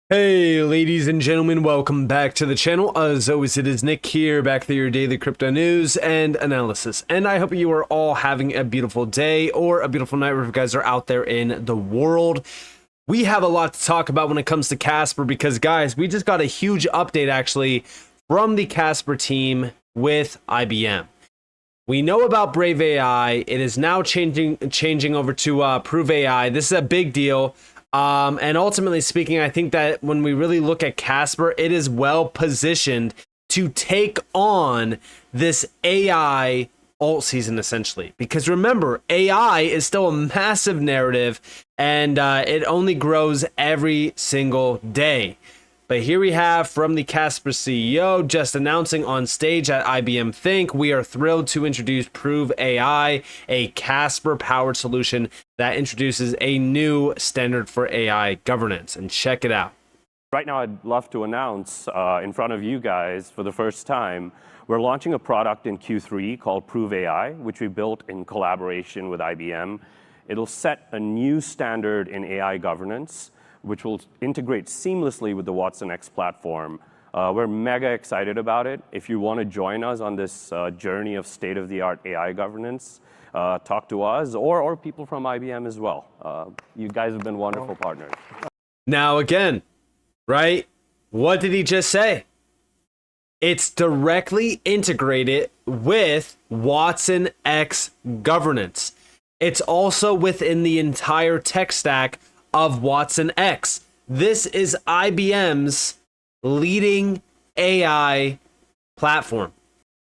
Hey ladies and gentlemen, welcome back to the channel. As always, it is Nick here, back with your daily crypto news and analysis. And I hope you are all having a beautiful day or a beautiful night wherever you guys are out there in the world. We have a lot to talk about when it comes to Casper because, guys, we just got a huge update actually from the Casper team with IBM. We know about Brave AI. It is now changing over to Prove AI. This is a big deal. And ultimately speaking, I think that when we really look at Casper, it is well positioned to take on this AI alt season, essentially. Because remember, AI is still a massive narrative and it only grows every single day. But here we have from the Casper CEO just announcing on stage at IBM Think, we are thrilled to introduce Prove AI, a Casper-powered solution that introduces a new standard for AI governance. And check it out. Right now, I'd love to announce in front of you guys for the first time, we're launching a product in Q3 called Prove AI, which we built in collaboration with IBM. It'll set a new standard in AI governance, which will integrate seamlessly with the Watson X platform. We're mega excited about it. If you want to join us on this journey of state-of-the-art AI governance, talk to us or people from IBM as well. You guys have been wonderful partners. Now again, right? What did he just say? It's directly integrated with Watson X governance. It's also within the entire tech stack of Watson X. This is IBM's leading AI platform.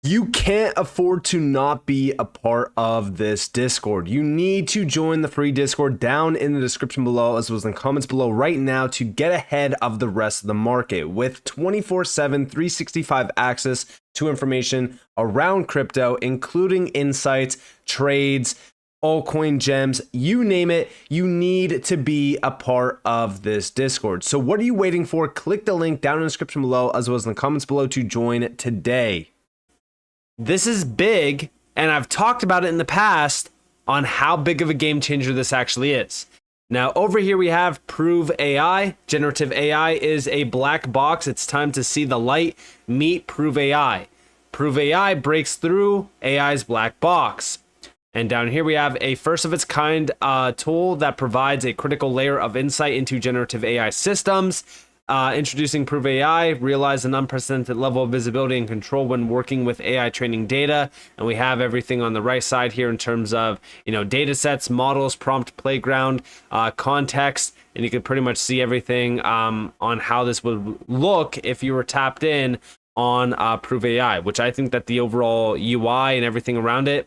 You can't afford to not be a part of this Discord. You need to join the free Discord down in the description below, as well as in the comments below right now, to get ahead of the rest of the market with 24/7, 365 access to information around crypto, including insights, trades, altcoin gems, you name it. You need to be a part of this Discord. So what are you waiting for? Click the link down in the description below, as well as in the comments below, to join today. This is big, and I've talked about it in the past on how big of a game changer this actually is. Now over here we have Prove AI. Generative AI is a black box. It's time to see the light. Meet Prove AI. Prove AI breaks through AI's black box. And down here we have a first of its kind tool that provides a critical layer of insight into generative AI systems. Introducing Prove AI, realize an unprecedented level of visibility and control when working with AI training data. And we have everything on the right side here in terms of, data sets, models, prompt playground, context. And you can pretty much see everything on how this would look if you were tapped in on Prove AI, which I think that the overall UI and everything around it,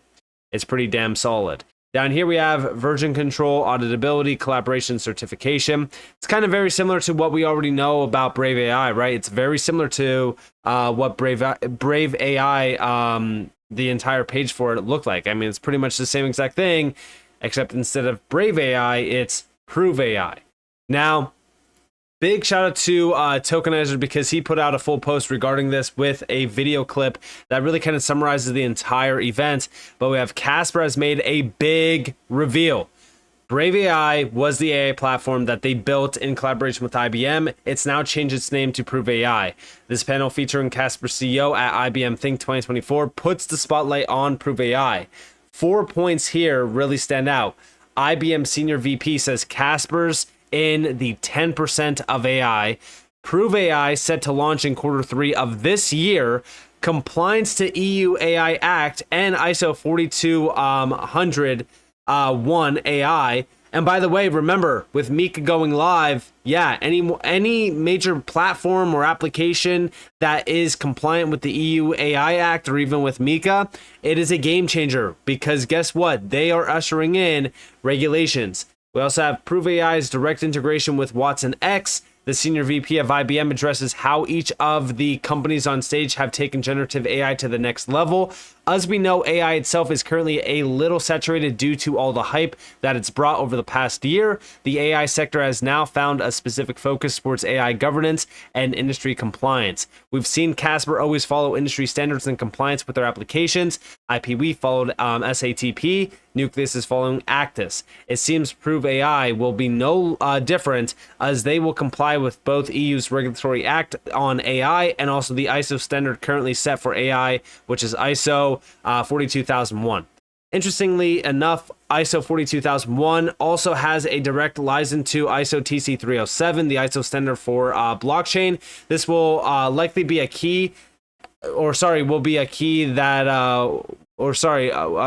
it's pretty damn solid. Down here we have version control, auditability, collaboration, certification. It's kind of very similar to what we already know about Brave AI, right? It's very similar to what Brave AI, the entire page for it looked like. I mean, it's pretty much the same exact thing, except instead of Brave AI, it's Prove AI. Now, big shout out to Tokenomics, because he put out a full post regarding this with a video clip that really kind of summarizes the entire event. But we have Casper has made a big reveal. Brave AI was the AI platform that they built in collaboration with IBM. It's now changed its name to Prove AI. This panel featuring Casper CEO at IBM Think 2024 puts the spotlight on Prove AI. 4 points here really stand out. IBM Senior VP says Casper's in the 10% of AI. Prove AI set to launch in Q3 of this year. Compliance to EU AI Act and ISO 42001 AI. And by the way, remember, with Mika going live, any major platform or application that is compliant with the EU AI Act or even with Mika, it is a game changer, because guess what? They are ushering in regulations. We also have Prove AI's direct integration with Watson X. The senior VP of IBM addresses how each of the companies on stage have taken generative AI to the next level. As we know, AI itself is currently a little saturated due to all the hype that it's brought over the past year. The AI sector has now found a specific focus towards AI governance and industry compliance. We've seen Casper always follow industry standards and compliance with their applications. IPv followed SATP. Nucleus is following Actus. It seems Prove AI will be no different, as they will comply with both EU's regulatory act on AI and also the ISO standard currently set for AI, which is ISO 42001. Interestingly enough, ISO 42001 also has a direct license to ISO TC 307, the ISO standard for blockchain. This will likely be a key, will be a key that a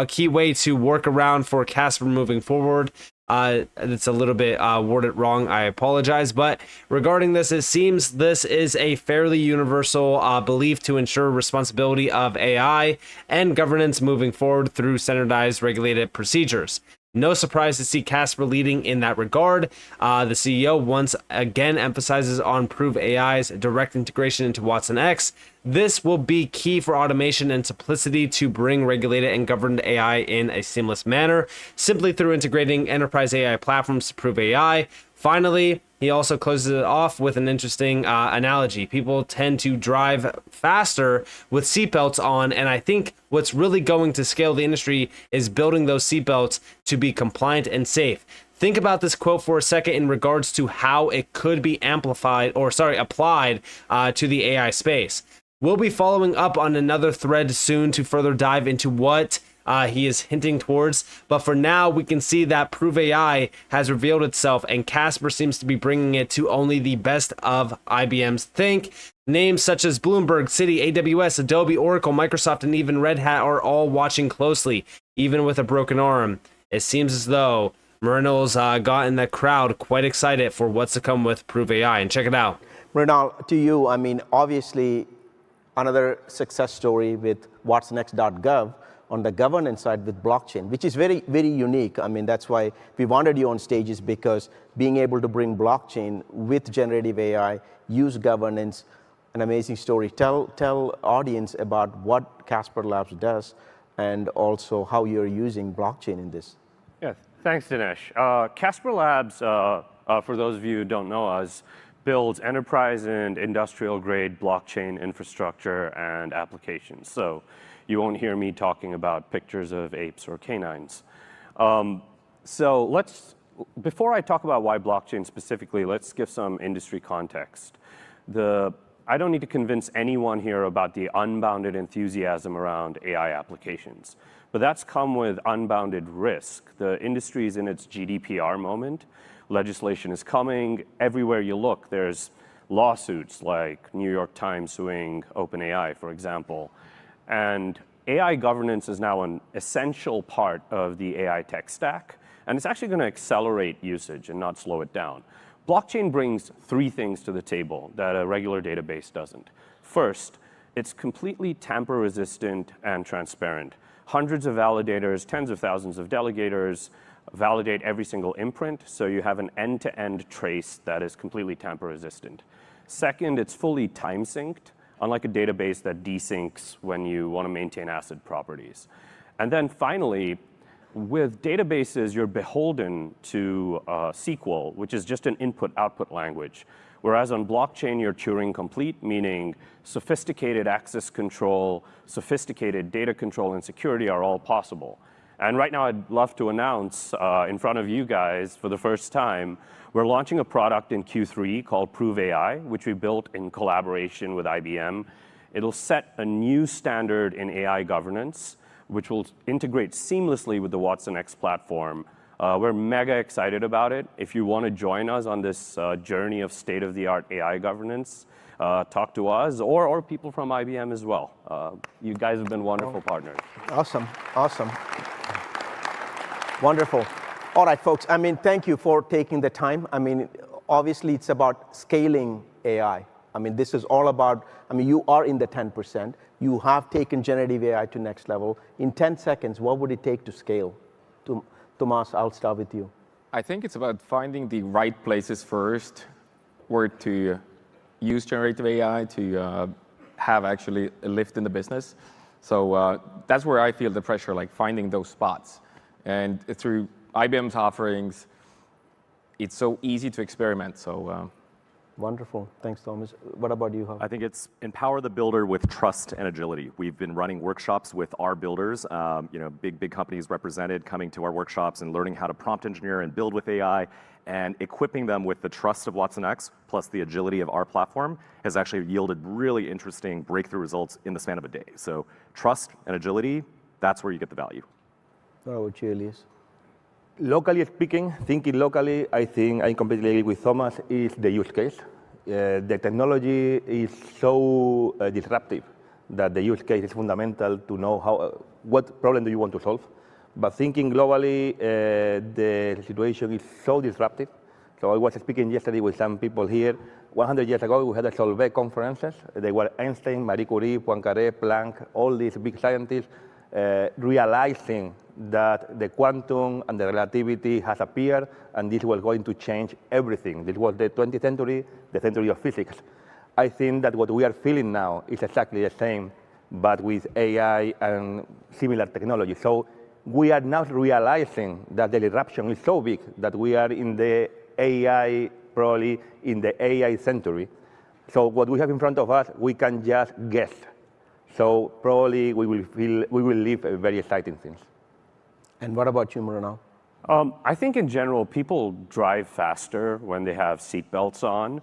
key way to work around for Casper moving forward. It's a little bit worded wrong, I apologize, but regarding this, it seems this is a fairly universal belief to ensure responsibility of AI and governance moving forward through standardized regulated procedures. No surprise to see Casper leading in that regard. The CEO once again emphasizes on Prove AI's direct integration into Watson X. This will be key for automation and simplicity to bring regulated and governed AI in a seamless manner, simply through integrating enterprise AI platforms to Prove AI. Finally, he also closes it off with an interesting analogy. People tend to drive faster with seatbelts on, and I think what's really going to scale the industry is building those seatbelts to be compliant and safe. Think about this quote for a second in regards to how it could be applied to the AI space. We'll be following up on another thread soon to further dive into what he is hinting towards, but for now we can see that Prove AI has revealed itself, and Casper seems to be bringing it to only the best of IBM's think. Names such as Bloomberg, Citi, AWS, Adobe, Oracle, Microsoft, and even Red Hat are all watching closely, even with a broken arm. It seems as though Mrinal's got in the crowd quite excited for what's to come with Prove AI, and check it out. Mrinal, to you, I mean, obviously another success story with watsonx.gov on the governance side with blockchain, which is very, very unique. I mean, that's why we wanted you on stage, is because being able to bring blockchain with generative AI, use governance, an amazing story. Tell audience about what Casper Labs does and also how you're using blockchain in this. Yeah, thanks, Dinesh. Casper Labs, for those of you who don't know us, builds enterprise and industrial grade blockchain infrastructure and applications. So you won't hear me talking about pictures of apes or canines. Before I talk about why blockchain specifically, let's give some industry context. I don't need to convince anyone here about the unbounded enthusiasm around AI applications, but that's come with unbounded risk. The industry is in its GDPR moment. Legislation is coming. Everywhere you look, there's lawsuits like New York Times suing OpenAI, for example. And AI governance is now an essential part of the AI tech stack, and it's actually going to accelerate usage and not slow it down. Blockchain brings three things to the table that a regular database doesn't. First, it's completely tamper-resistant and transparent. Hundreds of validators, tens of thousands of delegators validate every single imprint, so you have an end-to-end trace that is completely tamper-resistant. Second, it's fully time-synced, unlike a database that desyncs when you want to maintain ACID properties. And then finally, with databases, you're beholden to SQL, which is just an input-output language. Whereas on blockchain, you're Turing complete, meaning sophisticated access control, sophisticated data control, and security are all possible. And right now, I'd love to announce in front of you guys for the first time, we're launching a product in Q3 called Prove AI, which we built in collaboration with IBM. It'll set a new standard in AI governance, which will integrate seamlessly with the Watson X platform. We're mega excited about it. If you want to join us on this journey of state-of-the-art AI governance, talk to us or people from IBM as well. You guys have been wonderful partners. Awesome, awesome. Wonderful. All right, folks, I mean, thank you for taking the time. I mean, obviously, it's about scaling AI. I mean, this is all about, I mean, you are in the 10%. You have taken generative AI to next level. In 10 seconds, what would it take to scale? Tomas, I'll start with you. I think it's about finding the right places first where to use generative AI to have actually a lift in the business. So that's where I feel the pressure, like finding those spots. And through IBM's offerings, it's so easy to experiment. So Wonderful. Thanks, Thomas. What about you, I think it's empower the builder with trust and agility. We've been running workshops with our builders, big companies represented coming to our workshops and learning how to prompt engineer and build with AI, and equipping them with the trust of watsonx plus the agility of our platform has actually yielded really interesting breakthrough results in the span of a day. So trust and agility, that's where you get the value. What about you, Elias? Locally speaking, thinking locally, I think I completely agree with Thomas, is the use case. The technology is so disruptive that the use case is fundamental to know what problem do you want to solve. But thinking globally, the situation is so disruptive. So I was speaking yesterday with some people here. 100 years ago, we had a Solvay conferences. They were Einstein, Marie Curie, Poincaré, Planck, all these big scientists realizing that the quantum and the relativity has appeared, and this was going to change everything. This was the 20th century, the century of physics. I think that what we are feeling now is exactly the same, but with AI and similar technology. So we are now realizing that the disruption is so big that we are in the AI, probably in the AI century. So what we have in front of us, we can just guess. So probably we will live very exciting things. And what about you, Murnau? I think in general, people drive faster when they have seatbelts on.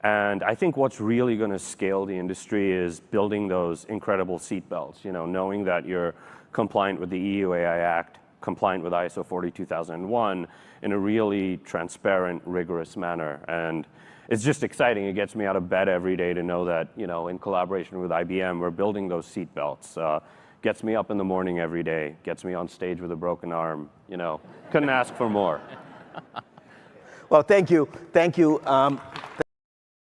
And I think what's really going to scale the industry is building those incredible seatbelts, knowing that you're compliant with the EU AI Act, compliant with ISO 42001 in a really transparent, rigorous manner. And it's just exciting. It gets me out of bed every day to know that, in collaboration with IBM, we're building those seatbelts. Gets me up in the morning every day, gets me on stage with a broken arm, couldn't ask for more. Well, thank you. Thank you. So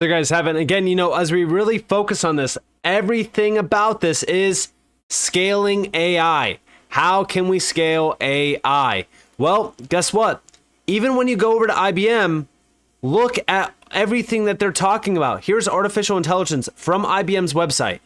you guys have it. Again, as we really focus on this, everything about this is scaling AI. How can we scale AI? Well, guess what? Even when you go over to IBM, look at everything that they're talking about. Here's artificial intelligence from IBM's website.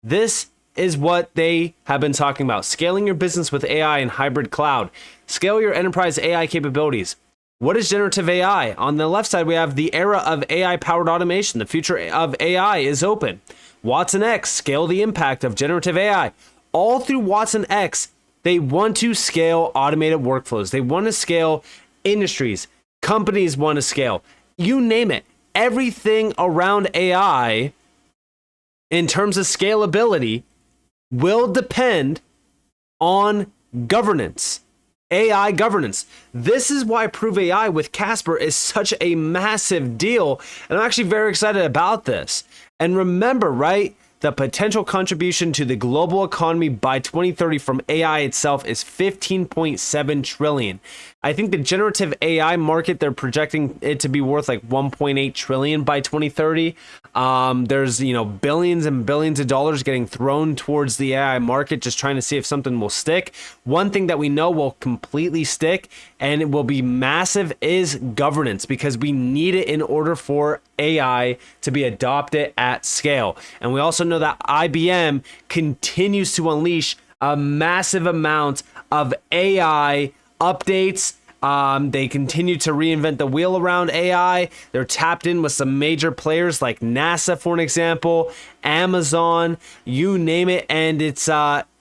This is what they have been talking about. Scaling your business with AI and hybrid cloud. Scale your enterprise AI capabilities. What is generative AI? On the left side, we have the era of AI-powered automation. The future of AI is open. watsonx, scale the impact of generative AI. All through watsonx, they want to scale automated workflows. They want to scale industries. Companies want to scale. You name it. Everything around AI, in terms of scalability, will depend on governance. AI governance. This is why Prove AI with Casper is such a massive deal. And I'm actually very excited about this. And remember, right? The potential contribution to the global economy by 2030 from AI itself is 15.7 trillion. I think the generative AI market, they're projecting it to be worth like 1.8 trillion by 2030. There's, billions and billions of dollars getting thrown towards the AI market, just trying to see if something will stick. One thing that we know will completely stick and it will be massive is governance, because we need it in order for AI to be adopted at scale. And we also know that IBM continues to unleash a massive amount of AI updates. They continue to reinvent the wheel around AI. They're tapped in with some major players like NASA, for an example, Amazon, you name it. And it's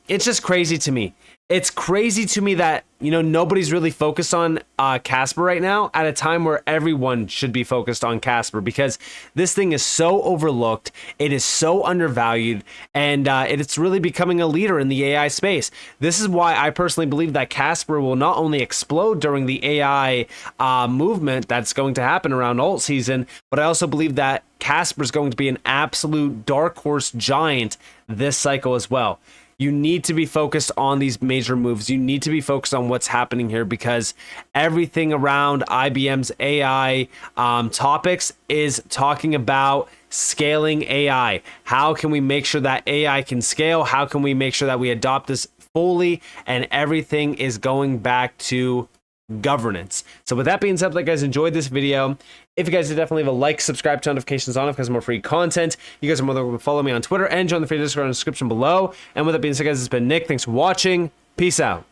just crazy to me. It's crazy to me that, nobody's really focused on Casper right now at a time where everyone should be focused on Casper, because this thing is so overlooked. It is so undervalued, and it's really becoming a leader in the AI space. This is why I personally believe that Casper will not only explode during the AI movement that's going to happen around alt season, but I also believe that Casper is going to be an absolute dark horse giant this cycle as well. You need to be focused on these major moves. You need to be focused on what's happening here, because everything around IBM's AI topics is talking about scaling AI. How can we make sure that AI can scale? How can we make sure that we adopt this fully? And everything is going back to governance. So with that being said, like, guys, enjoyed this video. If you guys did, definitely leave a like, subscribe, turn notifications on if there's more free content. You guys are more than welcome to follow me on Twitter and join the free Discord in the description below. And with that being said, guys, it's been Nick. Thanks for watching. Peace out.